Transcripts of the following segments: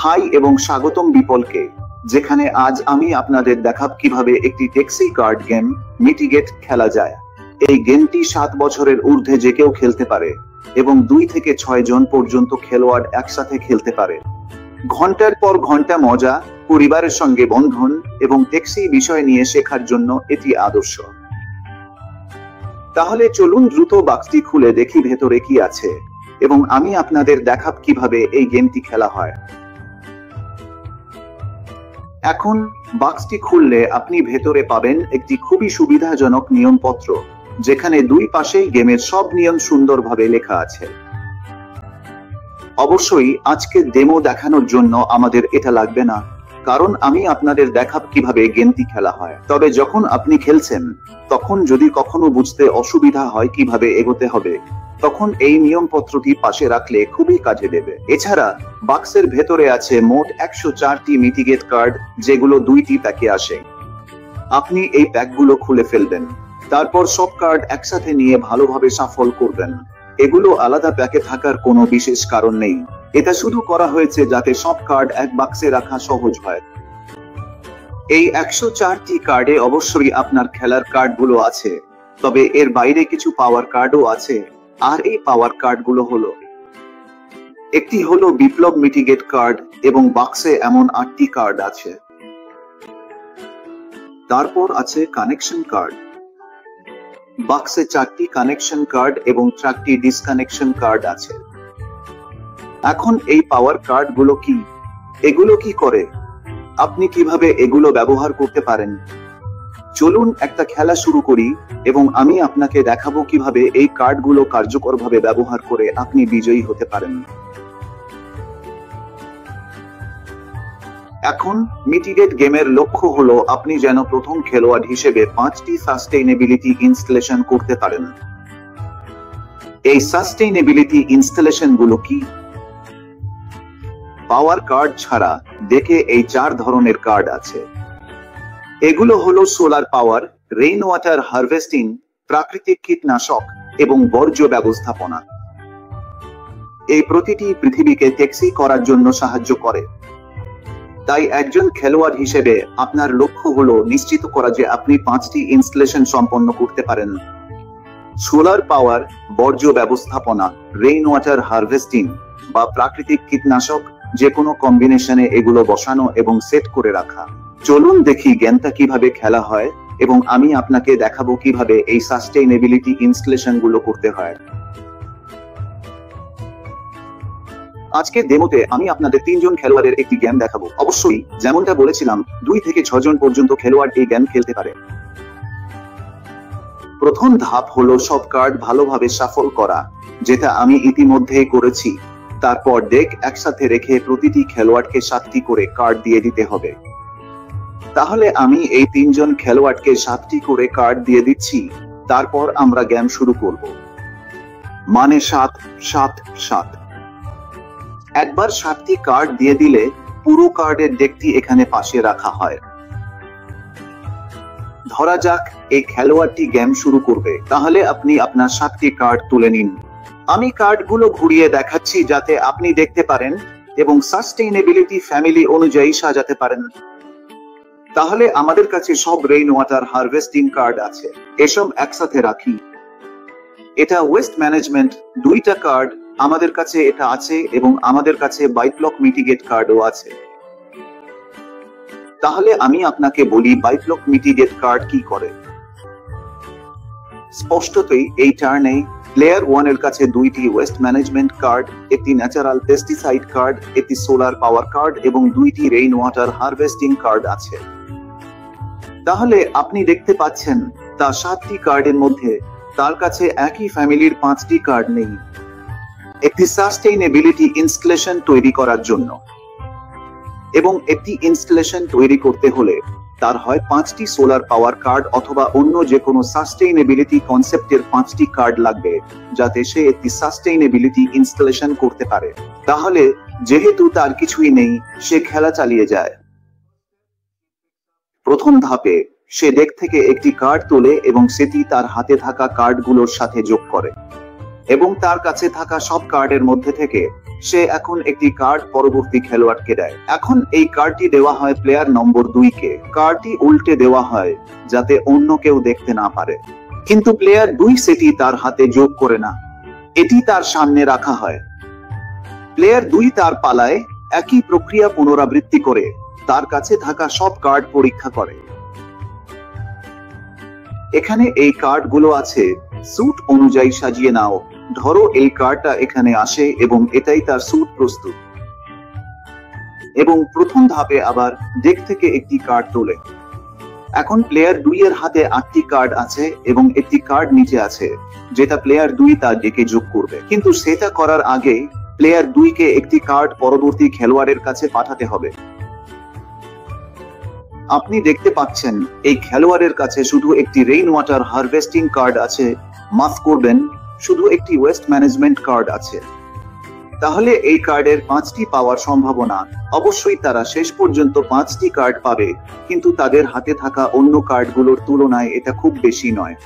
High এবং স্বাগতম বিপলকে, যেখানে আজ আমি আপনাদের দেখাব কিভাবে একটি ট্যাক্সি কার্ড গেম মিটিগেট খেলা যায়। এই গেমটি 7 বছরের ঊর্ধ্বে যে কেউ খেলতে পারে এবং 2 থেকে 6 জন পর্যন্ত খেলোয়াড় একসাথে খেলতে পারে। ঘন্টার পর ঘন্টা মজা, পরিবারের সঙ্গে বন্ধন এবং ট্যাক্সি বিষয় নিয়ে শেখার জন্য এটি আদর্শ। তাহলে চলুন দ্রুত বাক্সটি খুলে দেখি ভেতরে কি আছে এবং আমি আপনাদের দেখাব কিভাবে এই গেমটি খেলা হয়। এখন বাক্সটি খুললে আপনি ভেতরে পাবেন একটি খুবই সুবিধাজনক নিয়মপত্র, যেখানে দুই পাশেই গেমের সব নিয়ম সুন্দরভাবে লেখা আছে। অবশ্যই আজকে ডেমো দেখানোর জন্য আমাদের এটা লাগবে না, কারণ আমি আপনাদের দেখাব কিভাবে গেমটি খেলা হয়। তবে যখন আপনি খেলছেন তখন যদি কখনো বুঝতে অসুবিধা হয় কিভাবে এগোতে হবে, তখন এই নিয়মপত্রটি পাশে রাখলে খুবই কাজে দেবে। এছাড়া বাক্সের ভেতরে আছে মোট 104টি মিটিগেট কার্ড, যেগুলো 2টি প্যাকে আসে। আপনি এই প্যাকগুলো খুলে ফেলবেন, তারপর সব কার্ড একসাথে নিয়ে ভালোভাবে শাফল করবেন। এগুলো আলাদা প্যাকে থাকার কোনো বিশেষ কারণ নেই, এটা শুধু করা হয়েছে যাতে সব কার্ড এক বাক্সে রাখা সহজ হয়। এই 104টি কার্ডে অবশ্যই আপনার খেলার কার্ডগুলো আছে, তবে এর বাইরে কিছু পাওয়ার কার্ডও আছে। আর এই পাওয়ার কার্ডগুলো হলো, একটি হলো বিপ্লব মিটিগেট কার্ড এবং বাক্সে এমন 8টি কার্ড আছে। তারপর আছে কানেকশন কার্ড, বাক্সে 4টি কানেকশন কার্ড এবং 4টি ডিসকানেকশন কার্ড আছে। এখন এই পাওয়ার কার্ডগুলো কি, এগুলো কি করে, আপনি কিভাবে এগুলো ব্যবহার করতে পারেন? চলুন একটা খেলা শুরু করি এবং আমি আপনাকে দেখাবো কিভাবে এই কার্ডগুলো কার্যকরভাবে ব্যবহার করে আপনি বিজয়ী হতে পারেন। এখন মিটিগেট গেমের লক্ষ্য হলো আপনি যেন প্রথম খেলোয়াড় হিসেবে 5টি সাস্টেইনেবিলিটি ইনস্টলেশন করতে পারেন। এই সাস্টেইনেবিলিটি ইনস্টলেশন গুলো কি? পাওয়ার কার্ড ছাড়া দেখে এই 4 ধরনের কার্ড আছে। এগুলো হলো solar power, rain water harvesting, প্রাকৃতিক কীটনাশক এবং বর্জ্য ব্যবস্থাপনা। এই প্রতিটি পৃথিবীকে ট্যাক্সি করার জন্য সাহায্য করে। তাই একজন খেলোয়াড় হিসেবে আপনার লক্ষ্য হলো নিশ্চিত করা যে আপনি 5টি ইনস্টলেশন সম্পন্ন করতে পারেন। সোলার পাওয়ার, বর্জ্য ব্যবস্থাপনা, রেইন ওয়াটার হারভেস্টিং বা প্রাকৃতিক কীটনাশক, যে কোনো কম্বিনেশনে এগুলো বসানো এবং সেট করে রাখা। চলুন দেখি গেমটা কিভাবে খেলা হয় এবং আমি আপনাকে দেখাবো কিভাবে এই সাস্টেইনেবিলিটি ইনস্টলেশন গুলো করতে হয়। আজকে ডেমোতে আমি আপনাদের 3 জন খেলোয়াড়ের একটি গেম দেখাবো। অবশ্যই যেমনটা বলেছিলাম 2 থেকে 6 জন পর্যন্ত খেলোয়াড় এই গেম খেলতে পারে। প্রথম ধাপ হলো সব কার্ড ভালোভাবে শাফল করা, যেটা আমি ইতিমধ্যেই করেছি। তারপর ডেক একসাথে রেখে প্রতিটি খেলোয়াড়কে 7টি করে কার্ড দিয়ে দিতে হবে। তাহলে আমি এই 3 জন খেলোয়াড়কে 7টি করে কার্ড দিয়ে দিচ্ছি, তারপর আমরা গেম শুরু করব। মানে 7 7 7। একবার 7টি কার্ড দিয়ে দিলে পুরো কার্ডের ডেকটি এখানে পাশে রাখা হয়। ধরা যাক এই খেলোয়াড়টি গেম শুরু করবে, তাহলে আপনি আপনার 7টি কার্ড তুলে নিন। আমি কার্ডগুলো ঘুরিয়ে দেখাচ্ছি যাতে আপনি দেখতে পারেন এবং সাস্টেইনেবিলিটি ফ্যামিলি অনুযায়ী সাজাতে পারেন। তাহলে আমাদের কাছে সব রেইন ওয়াটার হারভেস্টিং কার্ড আছে, এসব একসাথে রাখি। এটা ওয়েস্ট ম্যানেজমেন্ট 2টা কার্ড, আমাদের কাছে এটা আছে এবং আমাদের কাছে বাইপ্লক মিটিগেট কার্ডও আছে। তাহলে আমি আপনাকে বলি বাইপ্লক মিটিগেট কার্ড কি করে। স্পষ্টতই এই টার্নে প্লেয়ার 1 এর কাছে 2টি ওয়েস্ট ম্যানেজমেন্ট কার্ড, একটি ন্যাচারাল পেস্টিসাইড কার্ড, একটি সোলার পাওয়ার কার্ড এবং 2টি রেইন ওয়াটার হারভেস্টিং কার্ড আছে। তাহলে আপনি দেখতে পাচ্ছেন তা 7টি কার্ডের মধ্যে তার কাছে একই ফ্যামিলির 5টি কার্ড নেই। একটি সাস্টেইনেবিলিটি ইনস্টলেশন তৈরি করার জন্য এবং একটি ইনস্টলেশন তৈরি করতে হলে তার হয় 5টি সোলার পাওয়ার কার্ড অথবা অন্য যে কোনো সাস্টেইনেবিলিটি কনসেপ্টের 5টি কার্ড লাগবে, যাতে সে একটি সাস্টেইনেবিলিটি ইনস্টলেশন করতে পারে। তাহলে যেহেতু তার কিছুই নেই, সে খেলা চালিয়ে যায়। প্রথম ধাপে সে ডেক থেকে একটি কার্ড তোলে এবং সেটি তার হাতে থাকা কার্ডগুলোর সাথে যোগ করে। এবং তার কাছে থাকা সব কার্ডের মধ্যে থেকে সে এখন একটি কার্ড পরবর্তী খেলোয়াড়কে দেয়। এখন এই কার্ডটি দেওয়া হয় প্লেয়ার নম্বর 2 কে। কার্ডটি উল্টে দেওয়া হয় যাতে অন্য কেউ দেখতে না পারে, কিন্তু প্লেয়ার 2 সেটি তার হাতে যোগ করে না, এটি তার সামনে রাখা হয়। প্লেয়ার 2 তার পালায় একই প্রক্রিয়া পুনরাবৃত্তি করে তার কাছে থাকা সব কার্ড পরীক্ষা করে। এখানে এই কার্ডগুলো আছে, স্যুট অনুযায়ী সাজিয়ে নাও। ধরো এই কার্ডটা এখানে আসে এবং এটাই তার স্যুট প্রস্তুত। এবং প্রথম ধাপে আবার ডেক থেকে একটি কার্ড তোলে। এখন প্লেয়ার 2 এর হাতে 8টি কার্ড আছে এবং একটি কার্ড নিচে আছে যেটা প্লেয়ার 2 তার ডেকে যোগ করবে, কিন্তু সেটা করার আগে প্লেয়ার 2 কে একটি কার্ড পরবর্তী খেলোয়াড়ের কাছে পাঠাতে হবে। আপনি দেখতে পাচ্ছেন এই খেলোয়াড়ের কাছে শুধু একটি রেইন ওয়াটার হারভেস্টিং কার্ড আছে। মাফ করবেন, শুধু একটি ওয়েস্ট ম্যানেজমেন্ট কার্ড আছে। তাহলে এই কার্ডের 5টি পাওয়ার সম্ভাবনা। অবশ্যই তারা শেষ পর্যন্ত 5টি কার্ড পাবে, কিন্তু তাদের হাতে থাকা অন্য কার্ডগুলোর তুলনায় এটা খুব বেশি নয়।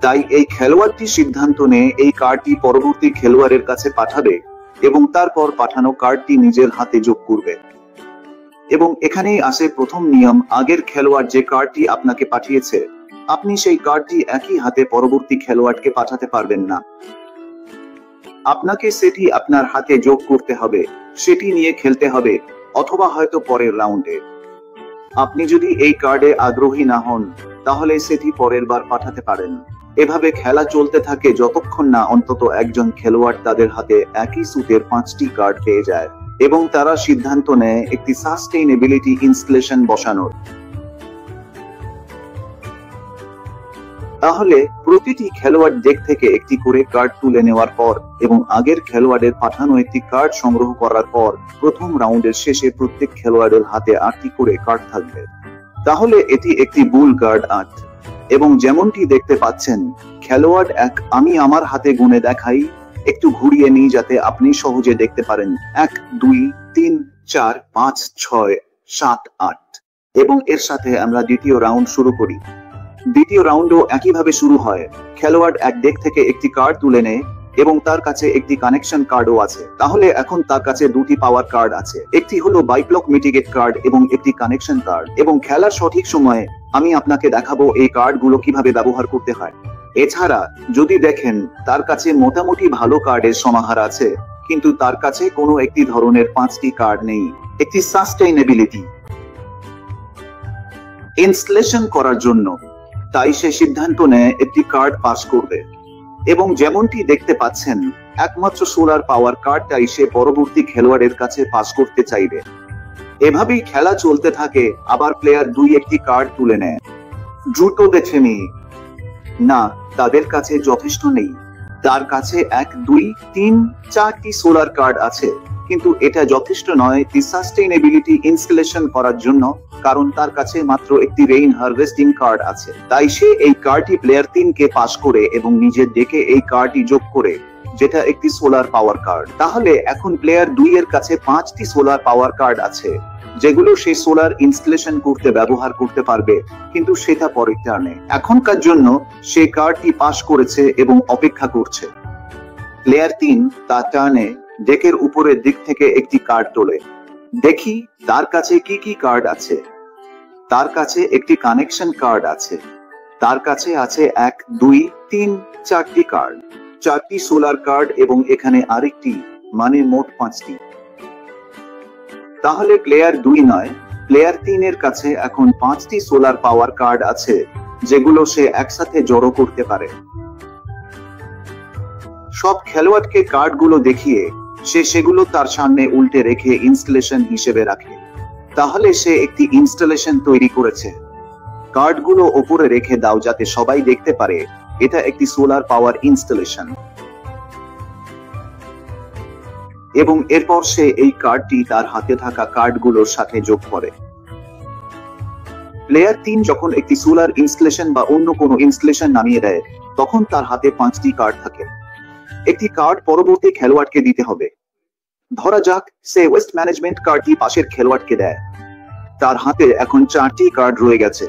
তাই এই খেলোয়াড়টি সিদ্ধান্ত নেয় এই কার্ডটি পরবর্তী খেলোয়াড়ের কাছে পাঠাবে এবং তারপর পাঠানো কার্ডটি নিজের হাতে যোগ করবে। এবং এখানেই আসে প্রথম নিয়ম, আগের খেলোয়াড় যে কার্ডটি আপনাকে পাঠিয়েছে আপনি সেই কার্ডটি একই হাতে পরবর্তী খেলোয়াড়কে পাঠাতে পারবেন না। আপনাকে সেটি আপনার হাতে যোগ করতে হবে, সেটি নিয়ে খেলতে হবে, অথবা হয়তো পরের রাউন্ডে। আপনি যদি এই কার্ডে আগ্রহী না হন তাহলে সেটি পরের বার পাঠাতে পারেন। এভাবে খেলা চলতে থাকে যতক্ষণ না অন্তত একজন খেলোয়াড় তাদের হাতে একই স্যুটের 5টি কার্ড পেয়ে যায় এবং তারা সিদ্ধান্ত নেয় একটি সাস্টেইনেবিলিটি ইনস্টলেশন বসানোর। তাহলে প্রতিটি খেলোয়াড় ডেক থেকে একটি করে কার্ড তুলে নেওয়ার পর এবং আগের খেলোয়াড়ের পাঠানো একটি কার্ড সংগ্রহ করার পর প্রথম রাউন্ডের শেষে প্রত্যেক খেলোয়াড়ের হাতে 8টি করে কার্ড থাকবে। তাহলে এটি একটি বুল কার্ড 8 এবং যেমনটি দেখতে পাচ্ছেন খেলোয়াড় 1, আমি আমার হাতে গুনে দেখাই, একটু ঘুরিয়ে নিই যাতে আপনি সহজে দেখতে পারেন। 1 2 3 4 5 6 7 8 এবং এর সাথে আমরা দ্বিতীয় রাউন্ড শুরু করি। দ্বিতীয় রাউন্ডও একইভাবে শুরু হয়। খেলোয়াড় 1 ডেক থেকে একটি কার্ড তুলে নেয় এবং তার কাছে একটি কানেকশন কার্ডও আছে। তাহলে এখন তার কাছে 2টি পাওয়ার কার্ড আছে, একটি হলো বাইব্লক মিটিগেট কার্ড এবং একটি কানেকশন কার্ড। এবং খেলার সঠিক সময়ে আমি আপনাকে দেখাবো এই কার্ডগুলো কিভাবে ব্যবহার করতে হয়। এছাড়া যদি দেখেন তার কাছে মোটামুটি ভালো কার্ডের সমাহার আছে, কিন্তু তার কাছে কোনো একটি ধরনের 5টি কার্ড নেই, একটি সাস্টেইনেবিলিটি ইনস্টলেশন করার জন্য, তাই সে সিদ্ধান্ত নেয় একটি কার্ড পাস করবে। এবং যেমনটি দেখতে পাচ্ছেন একমাত্র সোলার পাওয়ার কার্ডটাই সে পরবর্তী খেলোয়াড়ের কাছে পাস করতে চাইবে। এভাবেই খেলা চলতে থাকে। আবার প্লেয়ার 2 একটি কার্ড তুলে নেয়। দ্রুত দেখে নি, না তাদের কাছে যথেষ্ট নেই। তার কাছে 1 2 3 4টি সোলার কার্ড আছে, কিন্তু এটা যথেষ্ট নয় সাস্টেইনেবিলিটি ইনস্টলেশন করার জন্য, কারণ তার কাছে মাত্র একটি রেইন হারভেস্টিং কার্ড আছে। তাই সে এই কার্ডটি প্লেয়ার 3 কে পাস করে এবং নিজের ডেকে এই কার্ডটি যোগ করে, যেটা একটি সোলার পাওয়ার কার্ড। তাহলে এখন প্লেয়ার 2 এর কাছে 5টি সোলার পাওয়ার কার্ড আছে, যেগুলো সে সোলার ইনস্টলেশন করতে ব্যবহার করতে পারবে, কিন্তু সেটা পরের টার্নে। এখনকার জন্য সে কার্ডটি পাস করেছে এবং অপেক্ষা করছে। প্লেয়ার 3 তার টার্নে ডেকের উপরের দিক থেকে একটি কার্ড তোলে। দেখি তার কাছে কি কি কার্ড আছে। তার কাছে একটি কানেকশন কার্ড আছে, তার কাছে আছে 1 2 3 4টি কার্ড, 4টি সোলার কার্ড এবং এখানে আরেকটি, মানে মোট 5টি। তাহলে প্লেয়ার 2 নয়, প্লেয়ার 3 এর কাছে এখন 5টি সোলার পাওয়ার কার্ড আছে, যেগুলো সে একসাথে জড়ো করতে পারে। সব খেলোয়াড়কে কার্ডগুলো দেখিয়ে সে সেগুলো তার সামনে উল্টে রেখে ইনস্টলেশন হিসেবে রাখে। তাহলে সে একটি ইনস্টলেশন তৈরি করেছে। কার্ডগুলো উপরে রেখে দাও যাতে সবাই দেখতে পারে এটা একটি সোলার পাওয়ার ইনস্টলেশন। এবং এরপর সে এই কার্ডটি তার হাতে থাকা কার্ডগুলোর সাথে যোগ করে। প্লেয়ার 3 যখন একটি সোলার ইনস্টলেশন বা অন্য কোনো ইনস্টলেশন নামিয়ে দেয়, তখন তার হাতে 5টি কার্ড থাকে। একটি কার্ড পরবর্তী খেলোয়াড়কে দিতে হবে। ধরা যাক সে ওয়েস্ট ম্যানেজমেন্ট কার্ডটি পাশের খেলোয়াড়কে দেয়। তার হাতে এখন 4টি কার্ড রয়ে গেছে।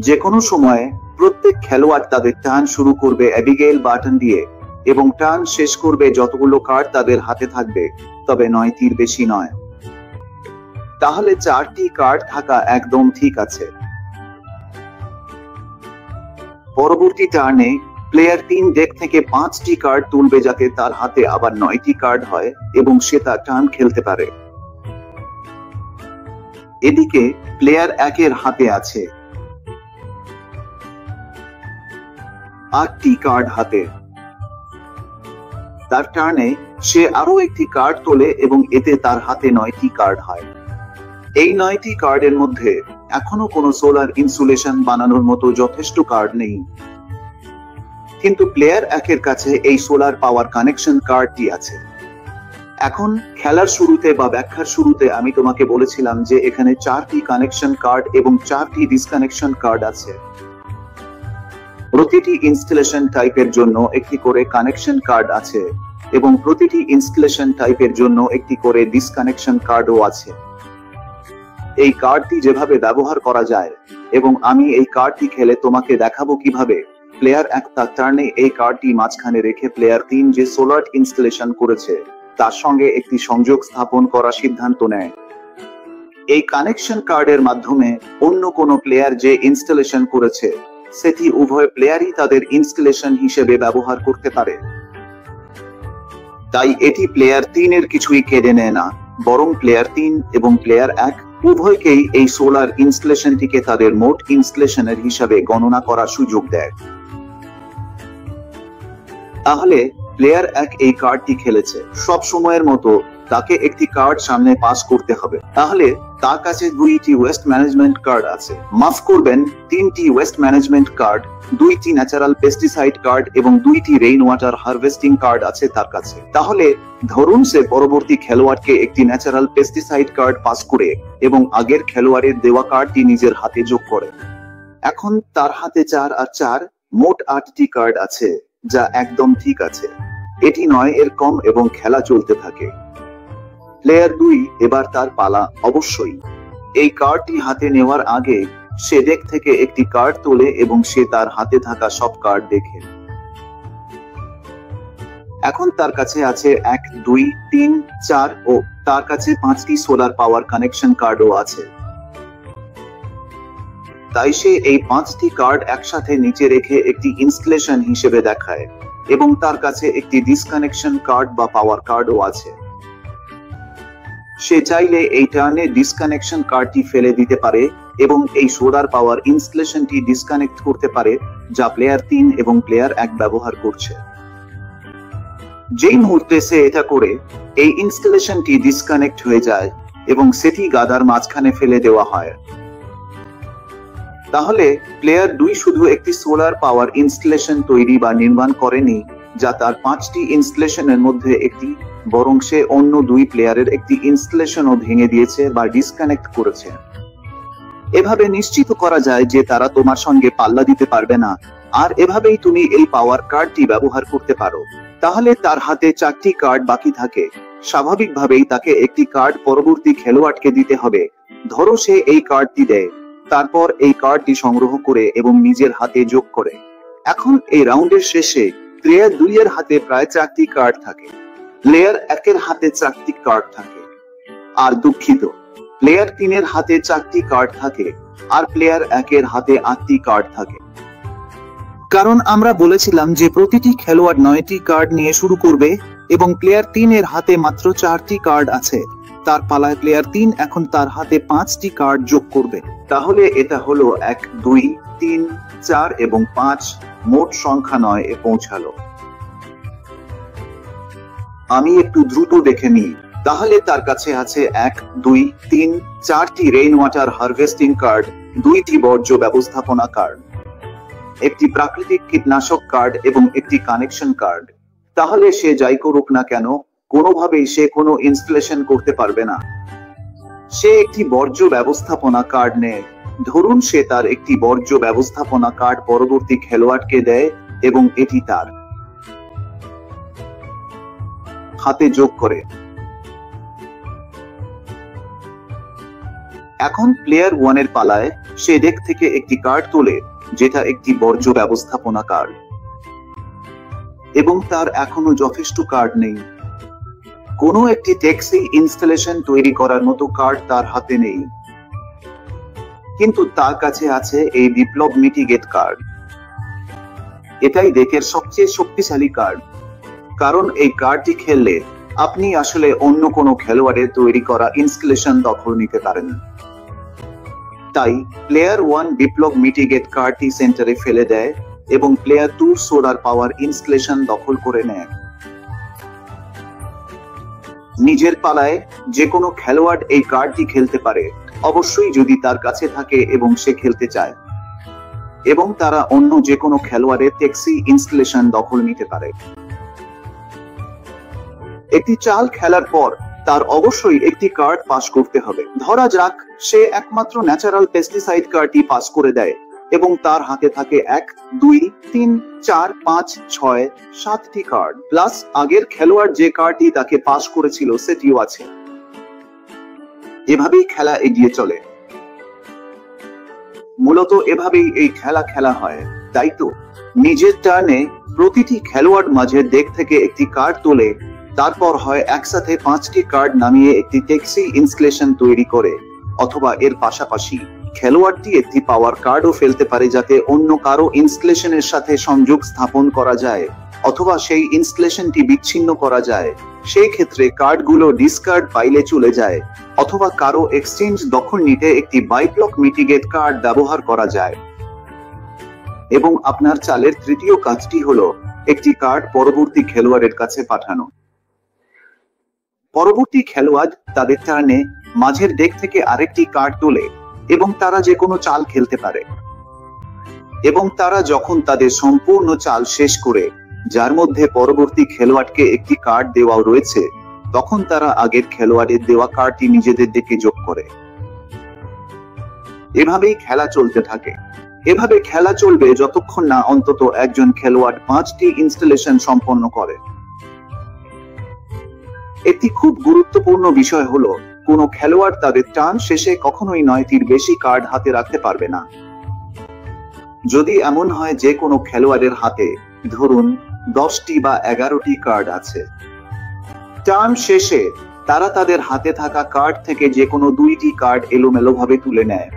যে কোনো সময় প্রত্যেক খেলোয়াড় তাদের টার্ন শুরু করবে অ্যাবিগেইল বাটন দিয়ে এবং টার্ন শেষ করবে যতগুলো কার্ড তাদের হাতে থাকবে, তবে 9টির বেশি নয়। তাহলে 4টি কার্ড থাকা একদম ঠিক আছে। পরবর্তী টার্নে প্লেয়ার 3 ডেক থেকে 5টি কার্ড তুলবে যাতে তার হাতে আবার 9টি কার্ড হয় এবং সে তার টার্ন খেলতে পারে। এদিকে প্লেয়ার 1 এর হাতে আছে 8টি কার্ড হাতে। তার টার্নে সে আরো একটি কার্ড তোলে এবং এতে তার হাতে 9টি কার্ড হয়। এই 9টি কার্ডের মধ্যে এখনো কোনো সোলার ইনসুলেশন বানানোর মতো যথেষ্ট কার্ড নেই, কিন্তু প্লেয়ার 1 এর কাছে এই সোলার পাওয়ার কানেকশন কার্ডটি আছে। এখন খেলার শুরুতে বা ব্যাখ্যার শুরুতে আমি তোমাকে বলেছিলাম যে এখানে 4টি কানেকশন কার্ড এবং 4টি ডিসকানেকশন কার্ড আছে। প্রতিটি ইনস্টলেশন টাইপের জন্য একটি করে কানেকশন কার্ড আছে এবং প্রতিটি ইনস্টলেশন টাইপের জন্য একটি করে ডিসকানেকশন কার্ডও আছে। এই কার্ডটি যেভাবে ব্যবহার করা যায় এবং আমি এই কার্ডটি খেলে তোমাকে দেখাবো কিভাবে প্লেয়ার 1 তার টার্নে এই কার্ডটি মাঝখানে রেখে প্লেয়ার 3 যে সোলার ইনস্টলেশন করেছে তার সঙ্গে একটি সংযোগ স্থাপন করার সিদ্ধান্ত নেয়। এই কানেকশন কার্ডের মাধ্যমে অন্য কোনো প্লেয়ার যে ইনস্টলেশন করেছে সেটি উভয় প্লেয়ারই তাদের ইনস্টলেশন হিসেবে ব্যবহার করতে পারে। তাই এটি প্লেয়ার 3 এর কিছুই কেড়ে নেয় না, বরং প্লেয়ার 3 এবং প্লেয়ার 1 উভয়কেই এই সোলার ইনস্টলেশনটিকে তাদের মোট ইনস্টলেশনের হিসাবে গণনা করার সুযোগ দেয়। তাহলে প্লেয়ার 1 এই কার্ডটি খেলেছে, সব সময়ের মতো তাকে একটি কার্ড সামনে পাস করতে হবে। তাহলে তার কাছে 2টি ওয়েস্ট ম্যানেজমেন্ট কার্ড আছে, মাফ করবেন 3টি ওয়েস্ট ম্যানেজমেন্ট কার্ড, 2টি ন্যাচারাল পেস্টিসাইড কার্ড এবং 2টি রেইন ওয়াটার হারভেস্টিং কার্ড আছে তার কাছে। তাহলে ধরুন সে পরবর্তী খেলোয়াড়কে একটি ন্যাচারাল পেস্টিসাইড কার্ড পাস করে এবং আগের খেলোয়াড়ের দেওয়া কার্ডটি নিজের হাতে যোগ করে। এখন তার হাতে 4 আর 4 মোট 8টি কার্ড আছে, যা একদম ঠিক আছে। এটি 9 এর কম এবং খেলা চলতে থাকে। প্লেয়ার 2 এবার তার পালা। অবশ্যই এই কার্ডটি হাতে নেওয়ার আগে সে ডেক থেকে একটি কার্ড তোলে এবং সে তার হাতে থাকা সব কার্ড দেখে। এখন তার কাছে আছে 1, 2, 3, 4 ও তার কাছে 5টি সোলার পাওয়ার কানেকশন কার্ডও আছে। তাই সে এই 5টি কার্ড একসাথে নিচে রেখে একটি ইনস্টলেশন হিসেবে দেখায় এবং তার কাছে একটি ডিসকানেকশন কার্ড বা পাওয়ার কার্ডও আছে। সে চাইলে এই টার্নে ডিসকানেকশন কার্ডটি ফেলে দিতে পারে এবং এই সোলার পাওয়ার ইনস্টলেশনটি ডিসকানেক্ট করতে পারে, যা প্লেয়ার 3 এবং প্লেয়ার 1 ব্যবহার করছে। যেই মুহূর্তে সে এটা করে এই ইনস্টলেশনটি ডিসকানেক্ট হয়ে যায় এবং সেটি গাদার মাঝখানে ফেলে দেওয়া হয়। তাহলে প্লেয়ার 2 শুধু একটি সোলার পাওয়ার ইনস্টলেশন তৈরি বা নির্মাণ করেনি যা তার 5টি ইনস্টলেশনের মধ্যে একটি, বরং সে অন্য 2 প্লেয়ারের একটি ইনস্টলেশনও ভেঙে দিয়েছে বা ডিসকানেক্ট করেছে। এভাবে নিশ্চিত করা যায় যে তারা তোমার সঙ্গে পাল্লা দিতে পারবে না, আর এভাবেই তুমি এই পাওয়ার কার্ডটি ব্যবহার করতে পারো। তাহলে তার হাতে 4টি কার্ড বাকি থাকে। স্বাভাবিকভাবেই তাকে একটি কার্ড পরবর্তী খেলোয়াড়কে দিতে হবে। ধরো সে এই কার্ডটি দেয়, তারপর এই কার্ডটি সংগ্রহ করে এবং নিজের হাতে যোগ করে। এখন এই রাউন্ডের শেষে প্লেয়ার 2 এর হাতে প্রায় 4টি কার্ড থাকে, প্লেয়ার 1 এর হাতে 4টি কার্ড থাকে, আর দুঃখিত প্লেয়ার 3 এর হাতে 4টি কার্ড থাকে আর প্লেয়ার 1 এর হাতে 8টি কার্ড থাকে। কারণ আমরা বলেছিলাম যে প্রতিটি খেলোয়াড় 9টি কার্ড নিয়ে শুরু করবে এবং প্লেয়ার 3 এর হাতে মাত্র 4টি কার্ড আছে। তার পালায় প্লেয়ার 3 এখন তার হাতে 5টি কার্ড যোগ করবে। তাহলে এটা হলো 1, 2, 3, 4 এবং 5, মোট সংখ্যা 9 এ পৌঁছালো। আমি একটু দ্রুত দেখে নিই। তাহলে তার কাছে আছে 1, 2, 3, 4টি রেইন ওয়াটার হারভেস্টিং কার্ড, 2টি বর্জ্য ব্যবস্থাপনা কার্ড, একটি প্রাকৃতিক কীটনাশক কার্ড এবং একটি কানেকশন কার্ড। তাহলে সে যাই করুক না কেন, কোনোভাবেই সে কোনো ইনস্টলেশন করতে পারবে না। সে একটি বর্জ্য ব্যবস্থাপনা কার্ড নেয়। ধরুন সে তার একটি বর্জ্য ব্যবস্থাপনা কার্ড পরবর্তী খেলোয়াড়কে দেয় এবং এটি তার হাতে যোগ করে। এখন প্লেয়ার 1 এর পালায় সে ডেক থেকে একটি কার্ড তোলে যেটা একটি বর্জ্য ব্যবস্থাপনা কার্ড, এবং তার এখনো যথেষ্ট কার্ড নেই। কোনো একটি ট্যাক্সি ইনস্টলেশন তৈরি করার মতো কার্ড তার হাতে নেই, কিন্তু তার কাছে আছে এই বিপ্লব মিটিগেট কার্ড। এটাই ডেকের সবচেয়ে শক্তিশালী কার্ড, কারণ এই কার্ডটি খেললে আপনি আসলে অন্য কোনো খেলোয়াড়ের তৈরি করা ইনস্টলেশন দখল নিতে পারেন। তাই প্লেয়ার 1 বিপ্লব মিটিগেট কার্ডটি সেন্টারে ফেলে দেয় এবং প্লেয়ার 2 সোলার পাওয়ার ইনস্টলেশন দখল করে নেয়। নিজের পালায় যে কোনো খেলোয়াড় এই কার্ডটি খেলতে পারে, অবশ্যই যদি তার কাছে থাকে এবং সে খেলতে চায়, এবং তারা অন্য যে কোনো খেলোয়াড়ের ট্যাক্সি ইনস্টলেশন দখল নিতে পারে। একটি চাল খেলার পর তার অবশ্যই একটি কার্ড পাস করতে হবে। ধরা যাক সে একমাত্র ন্যাচারাল পেস্টিসাইড কার্ডটি পাস করে দেয় এবং তার হাতে থাকে 1, 2, 3, 4, 5, 6, 7টি কার্ড, প্লাস আগের খেলোয়াড় যে কার্ডটি তাকে পাস করেছিল সেটিও আছে। এভাবেই খেলা এগিয়ে চলে। মূলত এভাবেই এই খেলা খেলা হয়, তাই তো নিজের টার্নে প্রতিটি খেলোয়াড় মাঝের ডেক থেকে একটি কার্ড তোলে, তারপর হয় একসাথে 5টি কার্ড নামিয়ে একটি ট্যাক্সি ইনস্টলেশন তৈরি করে, অথবা এর পাশাপাশি খেলোয়াড়টি একটি পাওয়ার কার্ডও ফেলতে পারে যাতে অন্য কারো ইনস্টলেশনের সাথে সংযোগ স্থাপন করা যায়, অথবা সেই ইনস্টলেশনটি বিচ্ছিন্ন করা যায়। সেই ক্ষেত্রে কার্ডগুলো ডিসকার্ড পাইলে চলে যায়, অথবা কারো এক্সচেঞ্জ দখল নিতে একটি বিপ্লব মিটিগেট কার্ড ব্যবহার করা যায়। এবং আপনার চালের তৃতীয় কাজটি হলো একটি কার্ড পরবর্তী খেলোয়াড়ের কাছে পাঠানো। পরবর্তী খেলোয়াড় তাদের টার্নে মাঝের ডেক থেকে আরেকটি কার্ড তোলে এবং তারা যে কোনো চাল খেলতে পারে, এবং তারা যখন তাদের সম্পূর্ণ চাল শেষ করে, যার মধ্যে পরবর্তী খেলোয়াড়কে একটি কার্ড দেওয়া রয়েছে, তখন তারা আগের খেলোয়াড়ের দেওয়া কার্ডটি নিজেদের ডেকে যোগ করে। এভাবেই খেলা চলতে থাকে। এভাবে খেলা চলবে যতক্ষণ না অন্তত একজন খেলোয়াড় 5টি ইনস্টলেশন সম্পন্ন করে। একটি খুব গুরুত্বপূর্ণ বিষয় হলো কোনো খেলোয়াড় তাদের টার্ন শেষে কখনোই 9টির বেশি কার্ড হাতে রাখতে পারবে না। যদি এমন হয় যে কোনো খেলোয়াড়ের হাতে ধরুন 10টি বা 11টি কার্ড আছে, টার্ন শেষে তারা তাদের হাতে থাকা কার্ড থেকে যে কোনো 2টি কার্ড এলোমেলোভাবে তুলে নেয়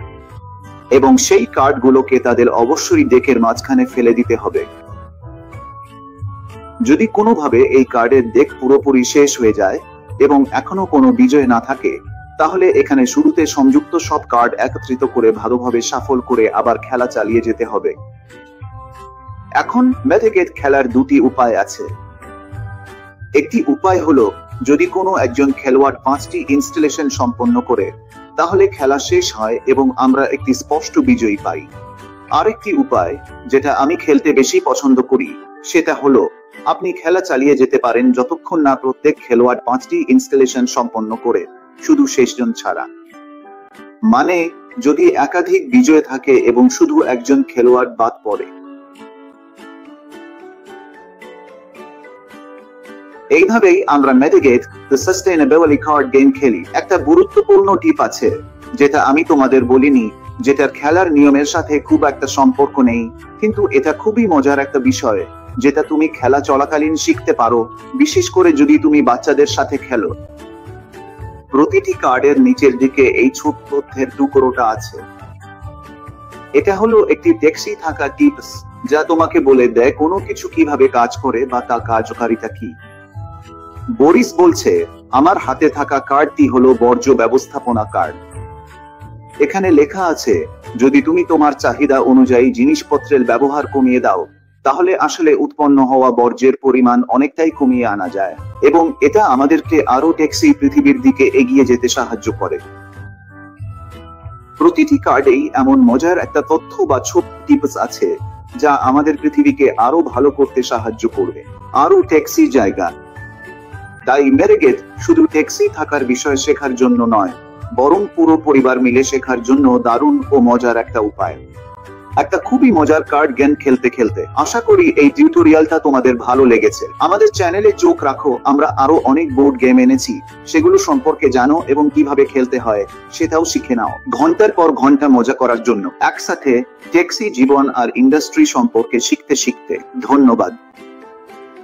এবং সেই কার্ডগুলোকে তাদের অবশ্যই ডেকের মাঝখানে ফেলে দিতে হবে। যদি কোনোভাবে এই কার্ডের ডেক পুরোপুরি শেষ হয়ে যায় এবং এখনো কোনো বিজয় না থাকে, তাহলে এখানে শুরুতে সংযুক্ত সব কার্ড একত্রিত করে ভালোভাবে শাফল করে আবার খেলা চালিয়ে যেতে হবে। এখন মিটিগেট খেলার 2টি উপায় আছে। একটি উপায় হলো যদি কোনো একজন খেলোয়াড় 5টি ইনস্টলেশন সম্পন্ন করে, তাহলে খেলা শেষ হয় এবং আমরা একটি স্পষ্ট বিজয়ী পাই। আরেকটি উপায়, যেটা আমি খেলতে বেশি পছন্দ করি, সেটা হলো আপনি খেলা চালিয়ে যেতে পারেন যতক্ষণ না প্রত্যেক খেলোয়াড় 5টি ইনস্টলেশন সম্পন্ন করে, শুধু শেষজন ছাড়া। মানে যদি একাধিক বিজয় থাকে এবং শুধু একজন খেলোয়াড় বাদ পড়ে। এইভাবেই আমরা mitigate the sustainability card game খেলি। একটা গুরুত্বপূর্ণ টিপ আছে যেটা আমি তোমাদের বলিনি, যেটার খেলার নিয়মের সাথে খুব একটা সম্পর্ক নেই, কিন্তু এটা খুবই মজার একটা বিষয় যেটা তুমি খেলা চলাকালীন শিখতে পারো, বিশেষ করে যদি তুমি বাচ্চাদের সাথে খেলো। প্রতিটি কার্ডের নিচের দিকে এই ছোট তথ্যের টুকরোটা আছে। এটা হলো একটি ট্যাক্সি থাকা টিপস যা তোমাকে বলে দেয় কোনো কিছু কিভাবে কাজ করে বা তার কার্যকারিতা কি। বরিস বলছে, আমার হাতে থাকা কার্ডটি হলো বর্জ্য ব্যবস্থাপনা কার্ড। এখানে লেখা আছে, যদি তুমি তোমার চাহিদা অনুযায়ী জিনিসপত্রের ব্যবহার কমিয়ে দাও, তাহলে আসলে উৎপন্ন হওয়া বর্জ্যের পরিমাণ অনেকটাই কমিয়ে আনা যায়, এবং এটা আমাদেরকে আরো ট্যাক্সি পৃথিবীর দিকে এগিয়ে যেতে সাহায্য করে। প্রতিটি কার্ডেই এমন মজার একটা তথ্য বা ছোট টিপস আছে যা আমাদের পৃথিবীকে আরো ভালো করতে সাহায্য করবে, আরো ট্যাক্সি জায়গা। তাই মিটিগেট শুধু ট্যাক্সি থাকার বিষয় শেখার জন্য নয়, বরং পুরো পরিবার মিলে শেখার জন্য দারুণ ও মজার একটা উপায়। একটা খুবই মজার কার্ড গেম খেলতে খেলতে। আশা করি এই টিউটোরিয়ালটা তোমাদের ভালো লেগেছে। আমাদের চ্যানেলে চোখ রাখো, আমরা আরো অনেক বোর্ড গেম এনেছি, সেগুলো সম্পর্কে জানো এবং কিভাবে খেলতে হয় সেটাও শিখে নাও। ঘন্টার পর ঘন্টা মজা করার জন্য একসাথে ট্যাক্সি জীবন আর ইন্ডাস্ট্রি সম্পর্কে শিখতে শিখতে। ধন্যবাদ।